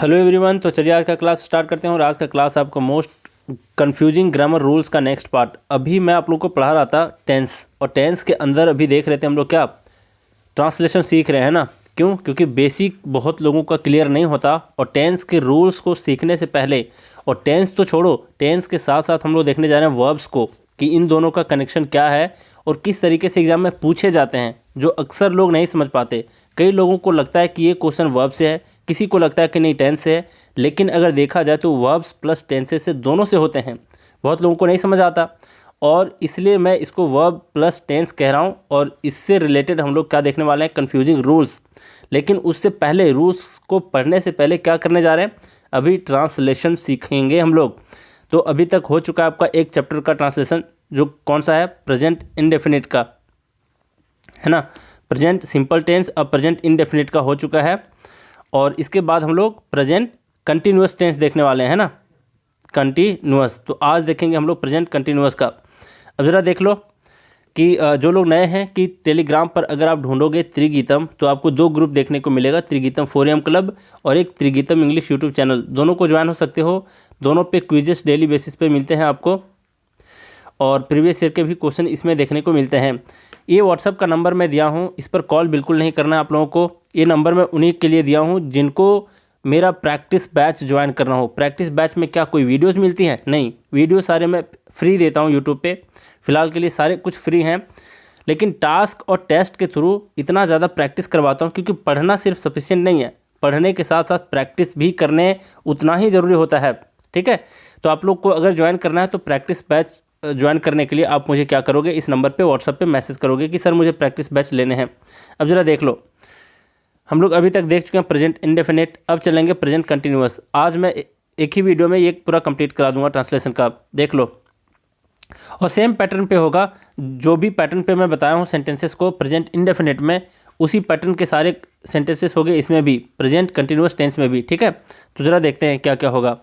Hello everyone. तो चलिए आज का क्लास स्टार्ट करते हैं और आज का क्लास आपका मोस्ट कंफ्यूजिंग ग्रामर रूल्स का नेक्स्ट पार्ट। अभी मैं आप लोगों को पढ़ा रहा था टेंस, और टेंस के अंदर अभी देख रहे थे हम लोग क्या ट्रांसलेशन सीख रहे हैं ना। क्यों? क्योंकि बेसिक बहुत लोगों का क्लियर नहीं होता, और टेंस के रूल्स को सीखने से पहले, और टेंस तो छोड़ो, टेंस के साथ साथ हम लोग देखने जा रहे हैं वर्ब्स को कि इन दोनों का कनेक्शन क्या है और किस तरीके से एग्जाम में पूछे जाते हैं, जो अक्सर लोग नहीं समझ पाते। कई लोगों को लगता है कि ये क्वेश्चन वर्ब से है, किसी को लगता है कि नहीं टेंस से है, लेकिन अगर देखा जाए तो वर्ब्स प्लस टेंसेस से दोनों से होते हैं। बहुत लोगों को नहीं समझ आता, और इसलिए मैं इसको वर्ब प्लस टेंस कह रहा हूँ। और इससे रिलेटेड हम लोग क्या देखने वाले हैं, कन्फ्यूजिंग रूल्स। लेकिन उससे पहले, रूल्स को पढ़ने से पहले क्या करने जा रहे हैं, अभी ट्रांसलेशन सीखेंगे हम लोग। तो अभी तक हो चुका है आपका एक चैप्टर का ट्रांसलेशन, जो कौन सा है, प्रेजेंट इंडेफिनिट का, है ना। प्रेजेंट सिंपल टेंस अब प्रेजेंट इंडेफिनिट का हो चुका है, और इसके बाद हम लोग प्रेजेंट कंटिन्यूअस टेंस देखने वाले हैं ना, कंटिन्यूअस। तो आज देखेंगे हम लोग प्रेजेंट कंटिन्यूअस का। अब ज़रा देख लो कि जो लोग नए हैं, कि टेलीग्राम पर अगर आप ढूंढोगे त्रिगीतम, तो आपको दो ग्रुप देखने को मिलेगा, त्रिगीतम 4am क्लब और एक त्रिगीतम इंग्लिश यूट्यूब चैनल। दोनों को ज्वाइन हो सकते हो। दोनों पे क्विजेस डेली बेसिस पे मिलते हैं आपको, और प्रीवियस ईयर के भी क्वेश्चन इसमें देखने को मिलते हैं। ये व्हाट्सअप का नंबर मैं दिया हूँ, इस पर कॉल बिल्कुल नहीं करना है आप लोगों को। ये नंबर मैं उन्हीं के लिए दिया हूँ जिनको मेरा प्रैक्टिस बैच ज्वाइन करना हो। प्रैक्टिस बैच में क्या कोई वीडियोस मिलती हैं? नहीं, वीडियो सारे मैं फ्री देता हूँ यूट्यूब पे। फ़िलहाल के लिए सारे कुछ फ्री हैं, लेकिन टास्क और टेस्ट के थ्रू इतना ज़्यादा प्रैक्टिस करवाता हूँ, क्योंकि पढ़ना सिर्फ सफिशिएंट नहीं है, पढ़ने के साथ साथ प्रैक्टिस भी करने उतना ही ज़रूरी होता है। ठीक है, तो आप लोग को अगर ज्वाइन करना है तो प्रैक्टिस बैच ज्वाइन करने के लिए आप मुझे क्या करोगे, इस नंबर पे व्हाट्सएप पे मैसेज करोगे कि सर मुझे प्रैक्टिस बैच लेने हैं। अब ज़रा देख लो, हम लोग अभी तक देख चुके हैं प्रेजेंट इंडेफिनिट, अब चलेंगे प्रेजेंट कंटिन्यूअस। आज मैं एक ही वीडियो में ये पूरा कंप्लीट करा दूंगा ट्रांसलेशन का, देख लो। और सेम पैटर्न पे होगा, जो भी पैटर्न पे मैं बताया हूँ सेंटेंसेस को प्रेजेंट इंडेफिनिट में, उसी पैटर्न के सारे सेंटेंसेस हो गए इसमें भी, प्रेजेंट कंटिन्यूअस टेंस में भी। ठीक है, तो ज़रा देखते हैं क्या क्या होगा।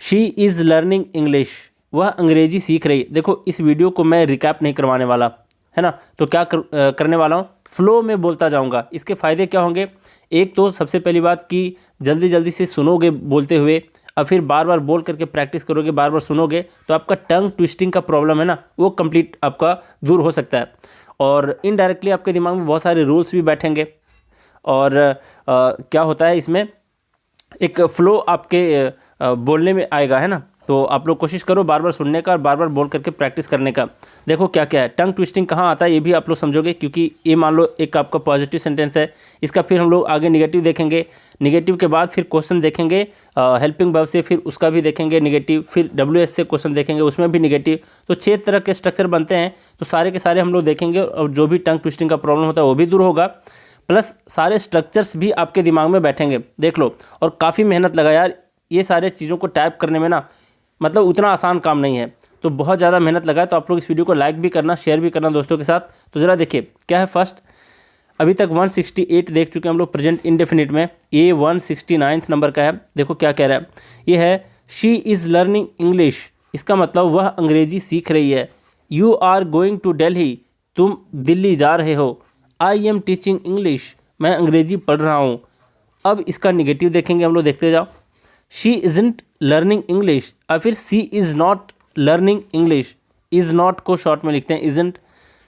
शी इज़ लर्निंग इंग्लिश, वह अंग्रेजी सीख रही। देखो, इस वीडियो को मैं रिकैप नहीं करवाने वाला, है ना। तो क्या करने वाला हूँ, फ्लो में बोलता जाऊँगा। इसके फ़ायदे क्या होंगे? एक तो सबसे पहली बात कि जल्दी जल्दी से सुनोगे बोलते हुए, और फिर बार बार बोल करके प्रैक्टिस करोगे, बार बार सुनोगे, तो आपका टंग ट्विस्टिंग का प्रॉब्लम है ना, वो कंप्लीट आपका दूर हो सकता है। और इनडायरेक्टली आपके दिमाग में बहुत सारे रूल्स भी बैठेंगे, और क्या होता है इसमें, एक फ़्लो आपके बोलने में आएगा, है ना। तो आप लोग कोशिश करो बार बार सुनने का और बार बार बोल करके प्रैक्टिस करने का। देखो क्या क्या है, टंग ट्विस्टिंग कहाँ आता है ये भी आप लोग समझोगे, क्योंकि ये मान लो एक आपका पॉजिटिव सेंटेंस है, इसका फिर हम लोग आगे निगेटिव देखेंगे, निगेटिव के बाद फिर क्वेश्चन देखेंगे हेल्पिंग वर्ब से, फिर उसका भी देखेंगे निगेटिव, फिर WH से क्वेश्चन देखेंगे, उसमें भी निगेटिव। तो 6 तरह के स्ट्रक्चर बनते हैं, तो सारे के सारे हम लोग देखेंगे, और जो भी टंग ट्विस्टिंग का प्रॉब्लम होता है वो भी दूर होगा, प्लस सारे स्ट्रक्चर्स भी आपके दिमाग में बैठेंगे। देख लो, और काफ़ी मेहनत लगा यार, ये सारे चीज़ों को टाइप करने में ना, मतलब उतना आसान काम नहीं है, तो बहुत ज़्यादा मेहनत लगा है। तो आप लोग इस वीडियो को लाइक भी करना, शेयर भी करना दोस्तों के साथ। तो ज़रा देखिए क्या है। फर्स्ट, अभी तक 168 देख चुके हैं हम लोग प्रेजेंट इंडेफिनिट में, ये 169 नंबर का है। देखो क्या कह रहा है, ये है शी इज़ लर्निंग इंग्लिश, इसका मतलब वह अंग्रेजी सीख रही है। You are going to Delhi, तुम दिल्ली जा रहे हो। आई एम टीचिंग इंग्लिश, मैं अंग्रेजी पढ़ रहा हूँ। अब इसका निगेटिव देखेंगे हम लोग, देखते जाओ। शी इज़ंट लर्निंग इंग्लिश, और फिर she is not learning English, is not को शॉर्ट में लिखते हैं isn't.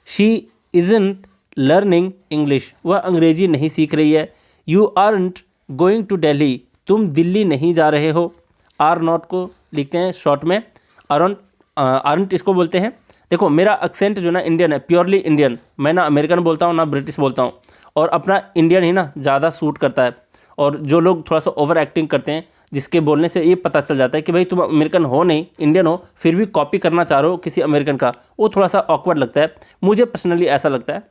She isn't learning English, वह अंग्रेजी नहीं सीख रही है। You aren't going to Delhi, तुम दिल्ली नहीं जा रहे हो। आर नॉट को लिखते हैं शॉर्ट में, आरंट इसको बोलते हैं। देखो मेरा एक्सेंट जो ना इंडियन है, प्योरली इंडियन, मैं ना अमेरिकन बोलता हूँ ना ब्रिटिश बोलता हूँ, और अपना इंडियन ही ना ज़्यादा सूट करता है। और जो लोग थोड़ा सा ओवर एक्टिंग करते हैं, जिसके बोलने से ये पता चल जाता है कि भाई तुम अमेरिकन हो नहीं, इंडियन हो, फिर भी कॉपी करना चाह रहे हो किसी अमेरिकन का, वो थोड़ा सा ऑकवर्ड लगता है। मुझे पर्सनली ऐसा लगता है।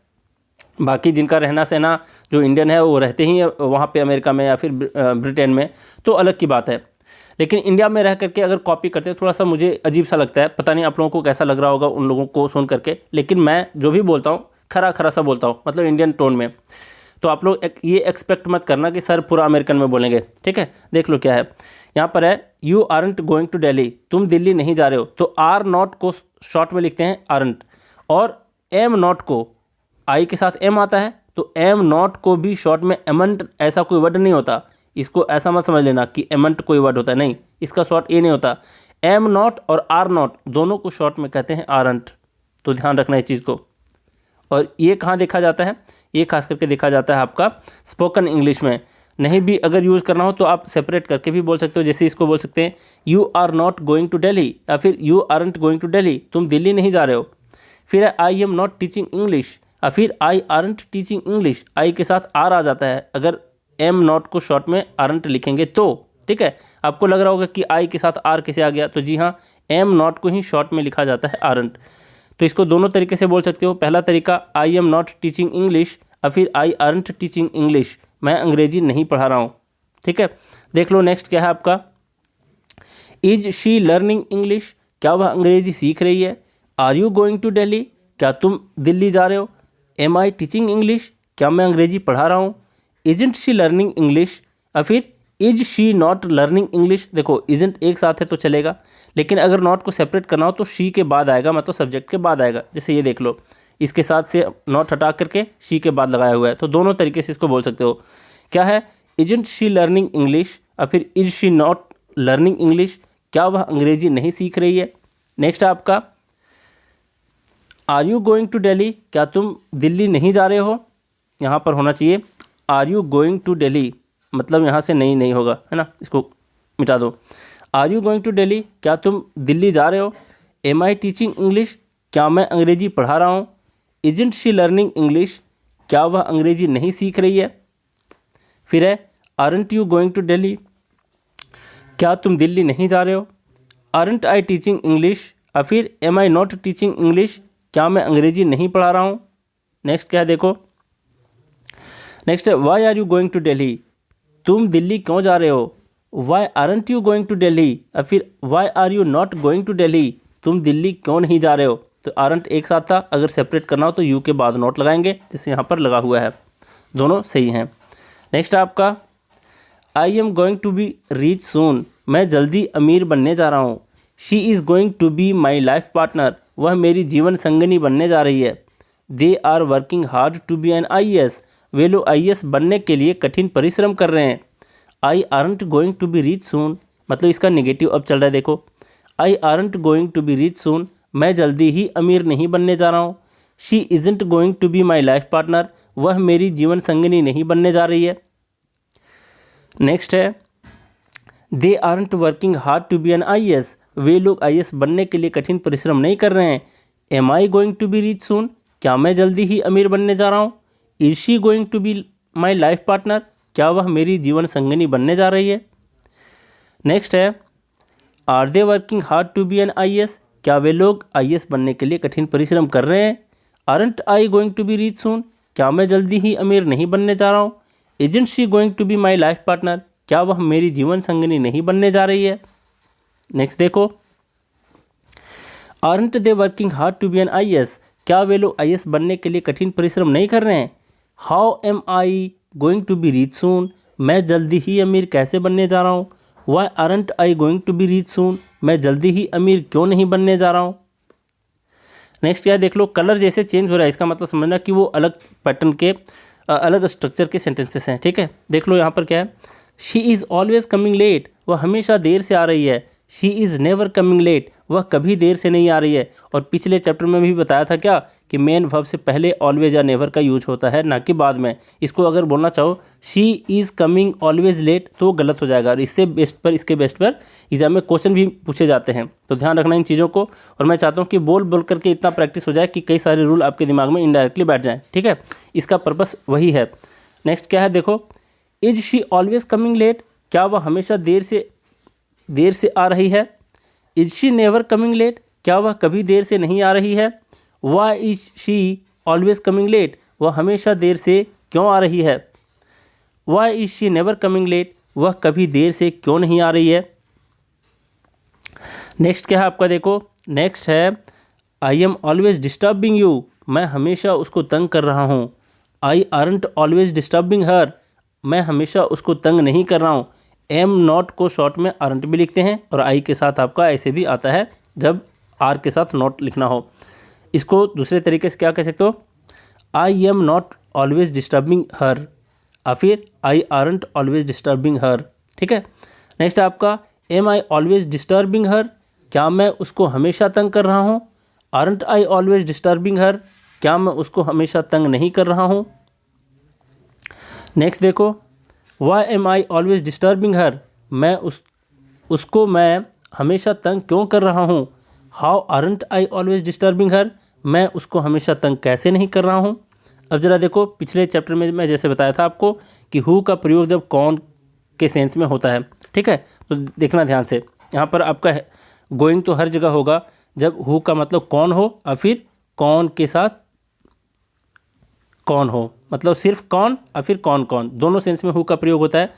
बाकी जिनका रहना सहना जो इंडियन है वो रहते ही हैं वहाँ पे अमेरिका में या फिर ब्रिटेन में, तो अलग की बात है। लेकिन इंडिया में रह करके अगर कॉपी करते हैं, थोड़ा सा मुझे अजीब सा लगता है। पता नहीं आप लोगों को कैसा लग रहा होगा उन लोगों को सुन करके, लेकिन मैं जो भी बोलता हूँ खरा खरा सा बोलता हूँ, मतलब इंडियन टोन में। तो आप लोग ये एक्सपेक्ट मत करना कि सर पूरा अमेरिकन में बोलेंगे। ठीक है, देख लो क्या है यहाँ पर है, you aren't going to Delhi, तुम दिल्ली नहीं जा रहे हो। तो आर नॉट को शॉर्ट में लिखते हैं आरंट, और एम नॉट को, आई के साथ एम आता है, तो एम नॉट को भी शॉर्ट में एमंट, ऐसा कोई वर्ड नहीं होता, इसको ऐसा मत समझ लेना कि एमंट कोई वर्ड होता है, नहीं, इसका शॉर्ट ए नहीं होता। एम नॉट और आर नॉट दोनों को शॉर्ट में कहते हैं आरंट, तो ध्यान रखना इस चीज़ को। और ये कहाँ देखा जाता है, ये खास करके देखा जाता है आपका स्पोकन इंग्लिश में। नहीं भी अगर यूज़ करना हो तो आप सेपरेट करके भी बोल सकते हो, जैसे इसको बोल सकते हैं you are not going to Delhi, या फिर you aren't going to Delhi, तुम दिल्ली नहीं जा रहे हो। फिर है I am not teaching English, या फिर I aren't teaching English, I के साथ आर आ जाता है अगर एम नॉट को शॉर्ट में आरंट लिखेंगे तो, ठीक है। आपको लग रहा होगा कि आई के साथ आर कैसे आ गया, तो जी हाँ, एम नॉट को ही शॉर्ट में लिखा जाता है आरंट। तो इसको दोनों तरीके से बोल सकते हो। पहला तरीका आई एम नॉट टीचिंग इंग्लिश, या फिर आई आरंट टीचिंग इंग्लिश, मैं अंग्रेजी नहीं पढ़ा रहा हूँ, ठीक है। देख लो नेक्स्ट क्या है आपका, इज शी लर्निंग इंग्लिश, क्या वह अंग्रेजी सीख रही है। Are you going to Delhi, क्या तुम दिल्ली जा रहे हो। एम आई टीचिंग इंग्लिश, क्या मैं अंग्रेजी पढ़ा रहा हूँ। इजंट शी लर्निंग इंग्लिश, या फिर is she not learning English. देखो इजंट एक साथ है तो चलेगा, लेकिन अगर नॉट को सेपरेट करना हो तो शी के बाद आएगा, मतलब सब्जेक्ट के बाद आएगा। जैसे ये देख लो, इसके साथ से नॉट हटा करके शी के बाद लगाया हुआ है, तो दोनों तरीके से इसको बोल सकते हो। क्या है, इजंट शी लर्निंग इंग्लिश, या फिर is she not learning English, क्या वह अंग्रेजी नहीं सीख रही है। नेक्स्ट है आपका are you going to Delhi, क्या तुम दिल्ली नहीं जा रहे हो। यहाँ पर होना चाहिए are you going to Delhi, मतलब यहाँ से नहीं होगा, है ना, इसको मिटा दो। Are you going to Delhi, क्या तुम दिल्ली जा रहे हो। एम आई टीचिंग इंग्लिश, क्या मैं अंग्रेजी पढ़ा रहा हूँ। इजंट शी लर्निंग इंग्लिश, क्या वह अंग्रेजी नहीं सीख रही है। फिर है aren't you going to Delhi, क्या तुम दिल्ली नहीं जा रहे हो। आरंट आई टीचिंग इंग्लिश, या फिर am I not teaching English, क्या मैं अंग्रेजी नहीं पढ़ा रहा हूँ। नेक्स्ट क्या है देखो, नेक्स्ट है why are you going to Delhi, तुम दिल्ली क्यों जा रहे हो। Why aren't you going to Delhi, या फिर why are you not going to Delhi, तुम दिल्ली क्यों नहीं जा रहे हो। तो आरंट एक साथ था, अगर सेपरेट करना हो तो यू के बाद नॉट लगाएंगे, जैसे यहाँ पर लगा हुआ है, दोनों सही हैं। नेक्स्ट आपका I am going to be rich soon, मैं जल्दी अमीर बनने जा रहा हूँ। She is going to be my life partner, वह मेरी जीवन संगनी बनने जा रही है। They are working hard to be an IAS, वे लोग IAS बनने के लिए कठिन परिश्रम कर रहे हैं। I aren't going to be rich soon, मतलब इसका नेगेटिव अब चल रहा है, देखो I aren't going to be rich soon, मैं जल्दी ही अमीर नहीं बनने जा रहा हूँ। She isn't going to be my life partner, वह मेरी जीवन संगिनी नहीं बनने जा रही है। नेक्स्ट है they aren't working hard to be an IAS, वे लोग IAS बनने के लिए कठिन परिश्रम नहीं कर रहे हैं। Am I going to be rich soon, क्या मैं जल्दी ही अमीर बनने जा रहा हूँ। Is she going to be my life partner, क्या वह मेरी जीवन संगिनी बनने जा रही है। नेक्स्ट है are they working hard to be an IAS, क्या वे लोग IAS बनने के लिए कठिन परिश्रम कर रहे हैं। Aren't I going to be rich soon, क्या मैं जल्दी ही अमीर नहीं बनने जा रहा हूँ। Isn't she going to be my life partner, क्या वह मेरी जीवन संगिनी नहीं बनने जा रही है। नेक्स्ट देखो aren't they working hard to be an IAS, क्या वे लोग IAS बनने के लिए कठिन परिश्रम नहीं कर रहे हैं। How am I going to be rich soon, मैं जल्दी ही अमीर कैसे बनने जा रहा हूँ। Why aren't I going to be rich soon, मैं जल्दी ही अमीर क्यों नहीं बनने जा रहा हूँ। नेक्स्ट क्या है देख लो, कलर जैसे चेंज हो रहा है, इसका मतलब समझना कि वो अलग पैटर्न के अलग स्ट्रक्चर के सेंटेंसेस हैं, ठीक है। देख लो यहाँ पर क्या है, she is always coming late, वह हमेशा देर से आ रही है। She is never coming late, वह कभी देर से नहीं आ रही है। और पिछले चैप्टर में भी बताया था क्या कि मेन वर्ब से पहले ऑलवेज या नेवर का यूज होता है, ना कि बाद में। इसको अगर बोलना चाहो she is coming always late तो गलत हो जाएगा, और इसके बेस्ट पर एग्जाम में क्वेश्चन भी पूछे जाते हैं, तो ध्यान रखना इन चीज़ों को। और मैं चाहता हूँ कि बोल करके इतना प्रैक्टिस हो जाए कि कई सारे रूल आपके दिमाग में इनडायरेक्टली बैठ जाएँ, ठीक है। इसका पर्पस वही है। नेक्स्ट क्या है देखो, is she always coming late, क्या वह हमेशा देर से आ रही है। Is she never coming late, क्या वह कभी देर से नहीं आ रही है। Why is she always coming late, वह हमेशा देर से क्यों आ रही है। Why is she never coming late, वह कभी देर से क्यों नहीं आ रही है। नेक्स्ट क्या है आपका देखो, नेक्स्ट है I am always disturbing you, मैं हमेशा उसको तंग कर रहा हूँ। आई आरंट ऑलवेज डिस्टर्बिंग हर, मैं हमेशा उसको तंग नहीं कर रहा हूँ। एम नॉट को शॉर्ट में आरंट भी लिखते हैं, और आई के साथ आपका ऐसे भी आता है जब आर के साथ नॉट लिखना हो। इसको दूसरे तरीके से क्या कह सकते हो, I am not always disturbing her, और फिर I aren't always disturbing her. ठीक है, नेक्स्ट है आपका am I always disturbing her, क्या मैं उसको हमेशा तंग कर रहा हूँ। Aren't I always disturbing her, क्या मैं उसको हमेशा तंग नहीं कर रहा हूँ। नेक्स्ट देखो, why am I always disturbing her, मैं उसको मैं हमेशा तंग क्यों कर रहा हूँ। How aren't I always disturbing her, मैं उसको हमेशा तंग कैसे नहीं कर रहा हूँ। अब ज़रा देखो, पिछले चैप्टर में मैं जैसे बताया था आपको कि हु का प्रयोग जब कौन के सेंस में होता है, ठीक है, तो देखना ध्यान से। यहाँ पर आपका गोइंग तो हर जगह होगा जब हु का मतलब कौन हो और फिर कौन के साथ कौन हो, मतलब सिर्फ कौन और फिर कौन कौन, दोनों सेंस में हु का प्रयोग होता है।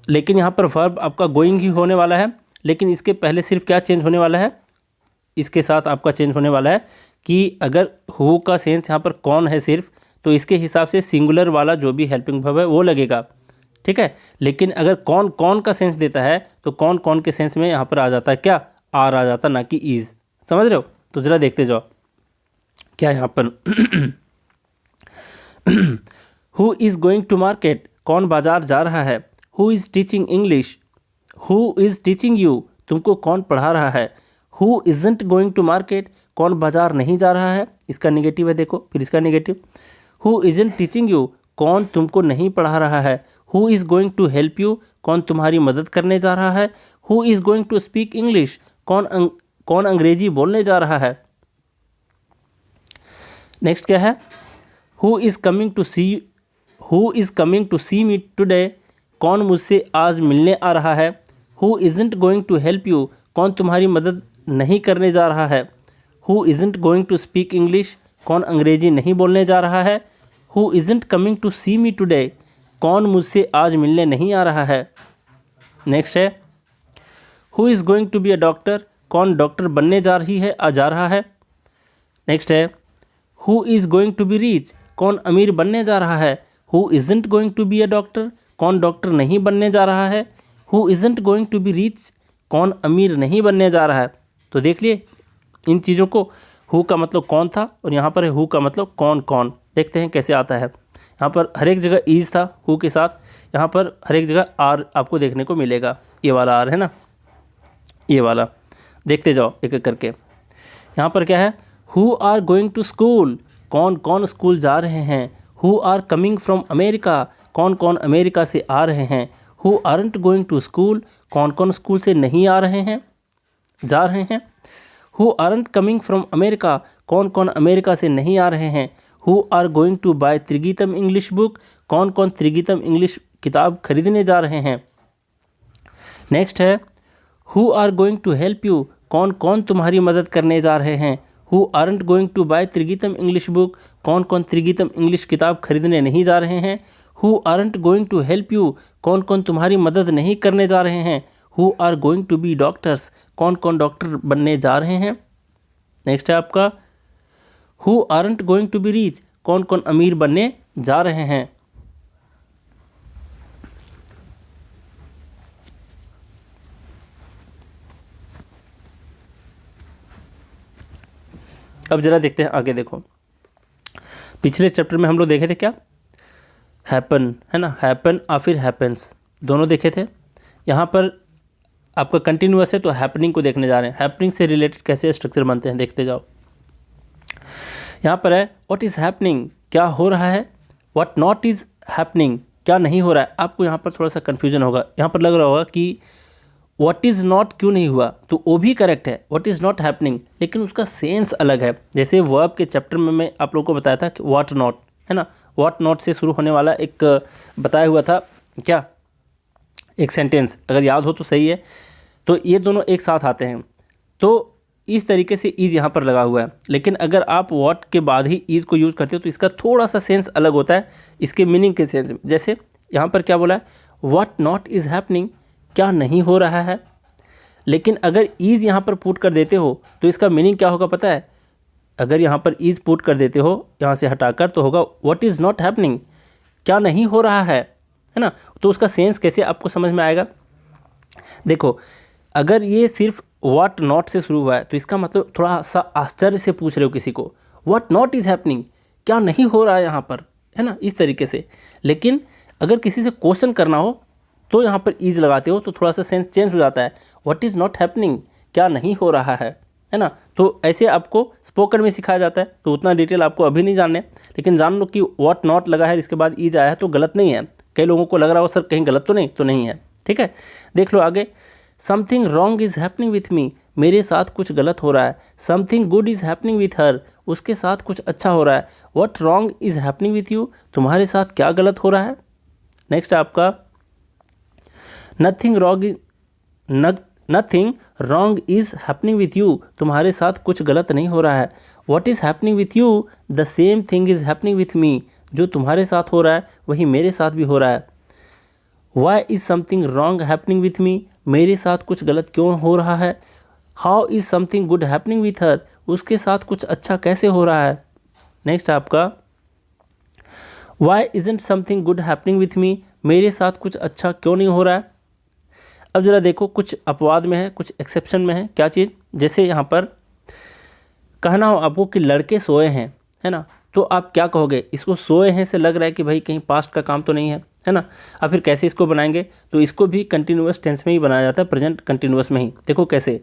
लेकिन यहाँ पर वर्ब आपका गोइंग ही होने वाला है, लेकिन इसके पहले सिर्फ क्या चेंज होने वाला है, इसके साथ आपका चेंज होने वाला है कि अगर हु का सेंस यहाँ पर कौन है सिर्फ, तो इसके हिसाब से सिंगुलर वाला जो भी हेल्पिंग वर्ब है वो लगेगा। ठीक है, लेकिन अगर कौन कौन का सेंस देता है तो कौन कौन के सेंस में यहाँ पर आ जाता है क्या, आर आ जाता, ना कि इज। समझ रहे हो, तो ज़रा देखते जाओ क्या यहाँ पर who is going to market, कौन बाजार जा रहा है। Who is teaching English, who is teaching you, तुमको कौन पढ़ा रहा है। Who isn't going to market, कौन बाजार नहीं जा रहा है, इसका नेगेटिव है देखो, फिर इसका negative. Who isn't teaching you, कौन तुमको नहीं पढ़ा रहा है। Who is going to help you, कौन तुम्हारी मदद करने जा रहा है। Who is going to speak English, कौन अंग्रेजी बोलने जा रहा है। नेक्स्ट क्या है, who is coming to see me today, कौन मुझसे आज मिलने आ रहा है। Who isn't going to help you, कौन तुम्हारी मदद नहीं करने जा रहा है। Who isn't going to speak English, कौन अंग्रेजी नहीं बोलने जा रहा है। Who isn't coming to see me today, कौन मुझसे आज मिलने नहीं आ रहा है। नेक्स्ट है, who is going to be a doctor, कौन डॉक्टर बनने जा रही है जा रहा है। नेक्स्ट है, who is going to be rich, कौन अमीर बनने जा रहा है। Who isn't going to be a doctor, कौन डॉक्टर नहीं बनने जा रहा है। Who isn't going to be rich, कौन अमीर नहीं बनने जा रहा है। तो देख लिए इन चीज़ों को, हु का मतलब कौन था और यहाँ पर है हु का मतलब कौन कौन। देखते हैं कैसे आता है। यहाँ पर हर एक जगह ईज था हु के साथ, यहाँ पर हर एक जगह आर आपको देखने को मिलेगा। ये वाला आर है ना, ये वाला देखते जाओ एक एक करके। यहाँ पर क्या है, who are going to school, कौन कौन स्कूल जा रहे हैं। Who are coming from America, कौन कौन अमेरिका से आ रहे हैं। Who aren't going to school, कौन कौन स्कूल से नहीं आ रहे हैं, जा रहे हैं। Who aren't coming from America, कौन कौन अमेरिका से नहीं आ रहे हैं। Who are going to buy Trigeetam English book, कौन कौन त्रिगीतम इंग्लिश किताब खरीदने जा रहे हैं। नेक्स्ट है, who are going to help you, कौन कौन तुम्हारी मदद करने जा रहे हैं। Who aren't going to buy Trigeetam English book, कौन कौन त्रिगीतम इंग्लिश किताब खरीदने नहीं जा रहे हैं। Who aren't going to help you, कौन कौन तुम्हारी मदद नहीं करने जा रहे हैं। Who are going to be doctors, कौन कौन डॉक्टर बनने जा रहे हैं। नेक्स्ट है आपका, who aren't going to be rich, कौन कौन अमीर बनने जा रहे हैं। अब जरा देखते हैं आगे। देखो पिछले चैप्टर में हम लोग देखे थे क्या, हैपन है ना, हैपन और फिर हैपेंस दोनों देखे थे। यहाँ पर आपका कंटिन्यूअस है तो हैपनिंग को देखने जा रहे हैं। हैपनिंग से रिलेटेड कैसे स्ट्रक्चर बनते हैं देखते जाओ। यहाँ पर है व्हाट इज़ हैपनिंग, क्या हो रहा है। व्हाट नॉट इज़ हैपनिंग, क्या नहीं हो रहा है। आपको यहाँ पर थोड़ा सा कन्फ्यूजन होगा, यहाँ पर लग रहा होगा कि व्हाट इज़ नॉट क्यों नहीं हुआ, तो वो भी करेक्ट है, व्हाट इज़ नॉट हैपनिंग, लेकिन उसका सेंस अलग है। जैसे वर्ब के चैप्टर में मैं आप लोगों को बताया था कि व्हाट नॉट है ना, व्हाट नॉट से शुरू होने वाला एक बताया हुआ था क्या, एक सेंटेंस, अगर याद हो तो सही है। तो ये दोनों एक साथ आते हैं, तो इस तरीके से ईज यहाँ पर लगा हुआ है। लेकिन अगर आप व्हाट के बाद ही ईज को यूज़ करते हो तो इसका थोड़ा सा सेंस अलग होता है, इसके मीनिंग के सेंस में। जैसे यहाँ पर क्या बोला है, व्हाट नॉट इज़ हैपनिंग, क्या नहीं हो रहा है। लेकिन अगर ईज यहाँ पर पुट कर देते हो तो इसका मीनिंग क्या होगा पता है, अगर यहाँ पर ईज पुट कर देते हो यहाँ से हटाकर तो होगा व्हाट इज़ नॉट हैपनिंग, क्या नहीं हो रहा है ना। तो उसका सेंस कैसे आपको समझ में आएगा। देखो अगर ये सिर्फ व्हाट नॉट से शुरू हुआ है तो इसका मतलब थोड़ा सा आश्चर्य से पूछ रहे हो किसी को, व्हाट नॉट इज़ हैपनिंग, क्या नहीं हो रहा है यहाँ पर, है ना, इस तरीके से। लेकिन अगर किसी से क्वेश्चन करना हो तो यहाँ पर इज लगाते हो तो थोड़ा सा सेंस चेंज हो जाता है, व्हाट इज़ नॉट हैपनिंग, क्या नहीं हो रहा है ना। तो ऐसे आपको स्पोकन में सिखाया जाता है, तो उतना डिटेल आपको अभी नहीं जानने, लेकिन जान लो कि व्हाट नॉट लगा है इसके बाद इज आया है तो गलत नहीं है। कई लोगों को लग रहा हो सर कहीं गलत तो नहीं है, ठीक है। देख लो आगे, something wrong is happening with me, मेरे साथ कुछ गलत हो रहा है। Something good is happening with her, उसके साथ कुछ अच्छा हो रहा है। What wrong is happening with you, तुम्हारे साथ क्या गलत हो रहा है। नेक्स्ट आपका nothing wrong is happening with you, तुम्हारे साथ कुछ गलत नहीं हो रहा है। What is happening with you, the same thing is happening with मी, जो तुम्हारे साथ हो रहा है वही मेरे साथ भी हो रहा है। Why is something wrong happening with me, मेरे साथ कुछ गलत क्यों हो रहा है। How is something good happening with her, उसके साथ कुछ अच्छा कैसे हो रहा है। नेक्स्ट आपका why isn't something good happening with me, मेरे साथ कुछ अच्छा क्यों नहीं हो रहा है। अब ज़रा देखो, कुछ अपवाद में है, कुछ एक्सेप्शन में है। क्या चीज़, जैसे यहाँ पर कहना हो आपको कि लड़के सोए हैं, है ना, तो आप क्या कहोगे, इसको सोए हैं से लग रहा है कि भाई कहीं पास्ट का काम तो नहीं है ना। अब फिर कैसे इसको बनाएंगे, तो इसको भी कंटिन्यूअस टेंस में ही बनाया जाता है, प्रेजेंट कंटिन्यूअस में ही। देखो कैसे,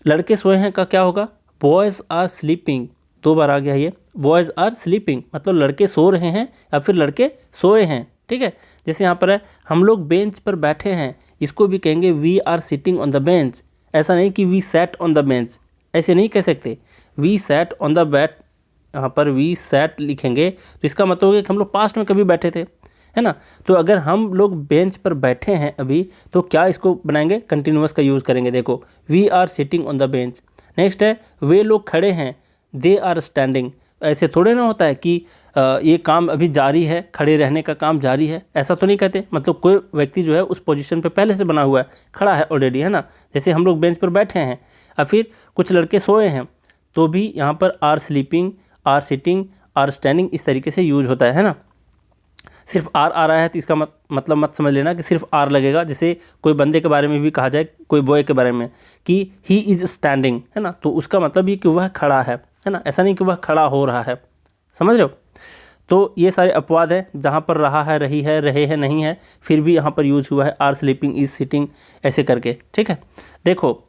लड़के सोए हैं का क्या होगा, बॉयज़ आर स्लीपिंग, 2 बार आ गया ये, बॉयज़ आर स्लीपिंग मतलब लड़के सो रहे हैं या फिर लड़के सोए हैं, ठीक है। जैसे यहाँ पर है हम लोग बेंच पर बैठे हैं, इसको भी कहेंगे we are sitting on the bench. ऐसा नहीं कि we sat on the bench, ऐसे नहीं कह सकते, we sat on the bat, यहाँ पर वी सैट लिखेंगे तो इसका मतलब होगा कि हम लोग पास्ट में कभी बैठे थे, है ना। तो अगर हम लोग बेंच पर बैठे हैं अभी, तो क्या इसको बनाएंगे, कंटिन्यूअस का यूज़ करेंगे। देखो we are sitting on the bench. Next है वे लोग खड़े हैं, दे आर स्टैंडिंग। ऐसे थोड़े ना होता है कि ये काम अभी जारी है, खड़े रहने का काम जारी है, ऐसा तो नहीं कहते। मतलब कोई व्यक्ति जो है उस पोजीशन पे पहले से बना हुआ है, खड़ा है ऑलरेडी, है ना। जैसे हम लोग बेंच पर बैठे हैं और फिर कुछ लड़के सोए हैं, तो भी यहाँ पर are sleeping, are sitting, are standing इस तरीके से यूज होता है ना। सिर्फ आर आ रहा है तो इसका मतलब मत समझ लेना कि सिर्फ आर लगेगा। जैसे कोई बंदे के बारे में भी कहा जाए, कोई बॉय के बारे में कि ही इज़ स्टैंडिंग, है ना, तो उसका मतलब ये कि वह खड़ा है ना, ऐसा नहीं कि वह खड़ा हो रहा है। समझ रहे हो। तो ये सारे अपवाद हैं, जहाँ पर रहा है, रही है, रहे हैं, नहीं है, फिर भी यहाँ पर यूज हुआ है आर स्लीपिंग, इज सिटिंग, ऐसे करके, ठीक है। देखो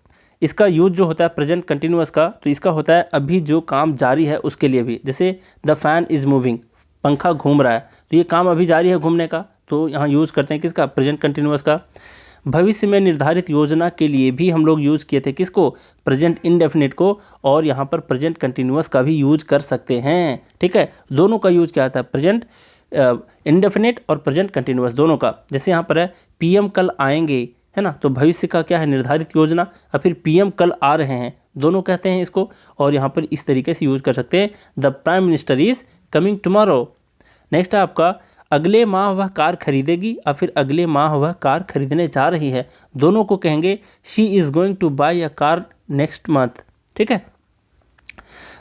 इसका यूज जो होता है प्रेजेंट कंटिन्यूअस का, तो इसका होता है अभी जो काम जारी है उसके लिए भी। जैसे द फैन इज़ मूविंग, पंखा घूम रहा है, तो ये काम अभी जारी है घूमने का, तो यहाँ यूज़ करते हैं किसका, प्रेजेंट कंटिन्यूअस का। भविष्य में निर्धारित योजना के लिए भी हम लोग यूज़ किए थे किसको, प्रेजेंट इंडेफिनिट को, और यहाँ पर प्रेजेंट कंटिन्यूअस का भी यूज कर सकते हैं, ठीक है। दोनों का यूज क्या आता है, प्रेजेंट इंडेफिनिट और प्रेजेंट कंटिन्यूअस दोनों का। जैसे यहाँ पर है पीएम कल आएंगे, है ना, तो भविष्य का क्या है, निर्धारित योजना, और फिर पीएम कल आ रहे हैं, दोनों कहते हैं इसको। और यहाँ पर इस तरीके से यूज कर सकते हैं, the prime minister is coming tomorrow. Next है आपका अगले माह वह कार खरीदेगी या फिर अगले माह वह कार खरीदने जा रही है, दोनों को कहेंगे she is going to buy a car next month, ठीक है।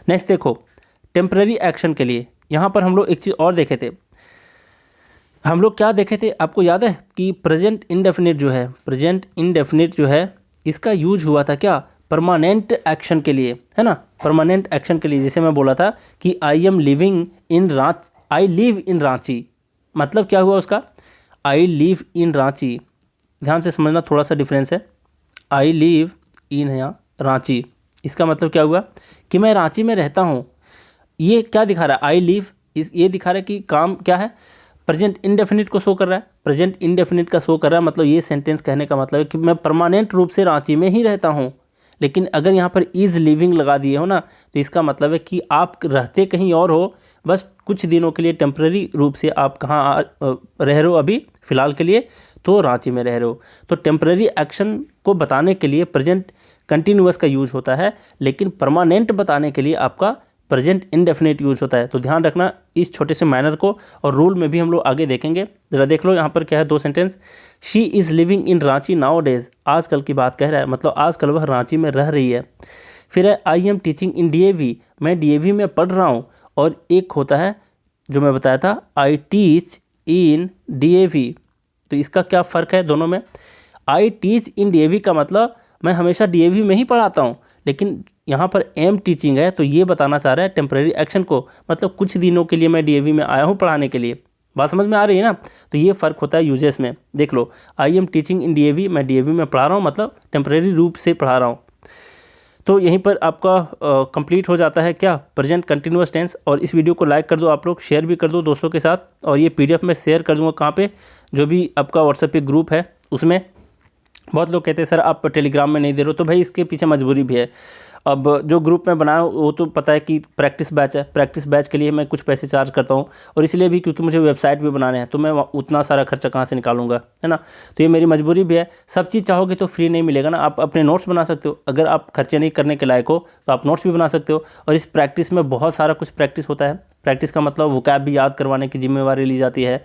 नेक्स्ट देखो टेम्पररी एक्शन के लिए यहाँ पर हम लोग एक चीज़ और देखे थे। हम लोग क्या देखे थे, आपको याद है कि प्रेजेंट इंडेफिनिट जो है, प्रेजेंट इंडेफिनिट जो है, इसका यूज हुआ था क्या, परमानेंट एक्शन के लिए, है ना, परमानेंट एक्शन के लिए। जैसे मैं बोला था कि I am living in Ranchi, I live in Ranchi, मतलब क्या हुआ उसका, आई लिव इन रांची। ध्यान से समझना, थोड़ा सा डिफरेंस है। आई लिव इन यहाँ रांची, इसका मतलब क्या हुआ कि मैं रांची में रहता हूँ। ये क्या दिखा रहा है, आई लिव, ये दिखा रहा है कि काम क्या है, प्रेजेंट इंडेफिनिट को शो कर रहा है, प्रेजेंट इंडेफिनिट का शो कर रहा है। मतलब ये सेंटेंस कहने का मतलब है कि मैं परमानेंट रूप से रांची में ही रहता हूँ। लेकिन अगर यहाँ पर इज़ लिविंग लगा दिए हो ना, तो इसका मतलब है कि आप रहते कहीं और हो, बस कुछ दिनों के लिए टेम्पररी रूप से आप कहाँ रह रहे हो अभी फ़िलहाल के लिए, तो रांची में रह रहे हो। तो टेम्पररी एक्शन को बताने के लिए प्रेजेंट कंटिन्यूअस का यूज होता है, लेकिन परमानेंट बताने के लिए आपका प्रेजेंट इंडेफिनिट यूज होता है। तो ध्यान रखना इस छोटे से मैनर को, और रूल में भी हम लोग आगे देखेंगे। ज़रा देख लो यहाँ पर क्या है, 2 sentence. She is living in Ranchi now days, आजकल की बात कह रहा है, मतलब आजकल वह रांची में रह रही है। फिर है I am teaching in DAV, मैं DAV में पढ़ रहा हूँ। और एक होता है जो मैं बताया था, आई टीच इन DAV, तो इसका क्या फ़र्क है दोनों में। आई टीच इन DAV का मतलब मैं हमेशा DAV में ही पढ़ाता हूँ, लेकिन यहाँ पर एम टीचिंग है, तो ये बताना चाह रहा है टेम्परेरी एक्शन को, मतलब कुछ दिनों के लिए मैं DAV में आया हूँ पढ़ाने के लिए, बात समझ में आ रही है ना। तो ये फ़र्क होता है यूजेस में। देख लो, I am teaching in DAV, मैं डीएवी में पढ़ा रहा हूँ, मतलब टेम्परेरी रूप से पढ़ा रहा हूँ। तो यहीं पर आपका कंप्लीट हो जाता है क्या, प्रेजेंट कंटिन्यूअस टेंस। और इस वीडियो को लाइक कर दो आप लोग, शेयर भी कर दो दोस्तों के साथ। और ये पीडीएफ मैं शेयर कर दूंगा कहाँ पे, जो भी आपका व्हाट्सएप पे ग्रुप है उसमें। बहुत लोग कहते हैं सर आप टेलीग्राम में नहीं दे रहे हो, तो भाई इसके पीछे मजबूरी भी है। अब जो ग्रुप में बनाया वो तो पता है कि प्रैक्टिस बैच है, प्रैक्टिस बैच के लिए मैं कुछ पैसे चार्ज करता हूँ, और इसलिए भी क्योंकि मुझे वेबसाइट भी बनाने हैं, तो मैं उतना सारा खर्चा कहाँ से निकालूंगा, है ना। तो ये मेरी मजबूरी भी है। सब चीज़ चाहोगे तो फ्री नहीं मिलेगा ना। आप अपने नोट्स बना सकते हो, अगर आप खर्चे नहीं करने के लायक हो तो आप नोट्स भी बना सकते हो। और इस प्रैक्टिस में बहुत सारा कुछ प्रैक्टिस होता है। प्रैक्टिस का मतलब वोकैब भी याद करवाने की जिम्मेवारी ली जाती है,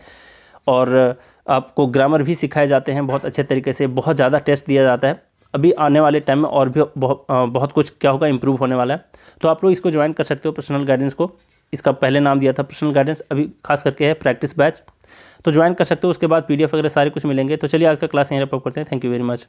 और आपको ग्रामर भी सिखाए जाते हैं बहुत अच्छे तरीके से। बहुत ज़्यादा टेस्ट दिया जाता है। अभी आने वाले टाइम में और भी बहुत कुछ क्या होगा, इम्प्रूव होने वाला है। तो आप लोग इसको ज्वाइन कर सकते हो, पर्सनल गाइडेंस को। इसका पहले नाम दिया था पर्सनल गाइडेंस, अभी खास करके है प्रैक्टिस बैच। तो ज्वाइन कर सकते हो, उसके बाद पीडीएफ वगैरह सारे कुछ मिलेंगे। तो चलिए आज का क्लास यहीं रैप अप करते हैं। Thank you very much.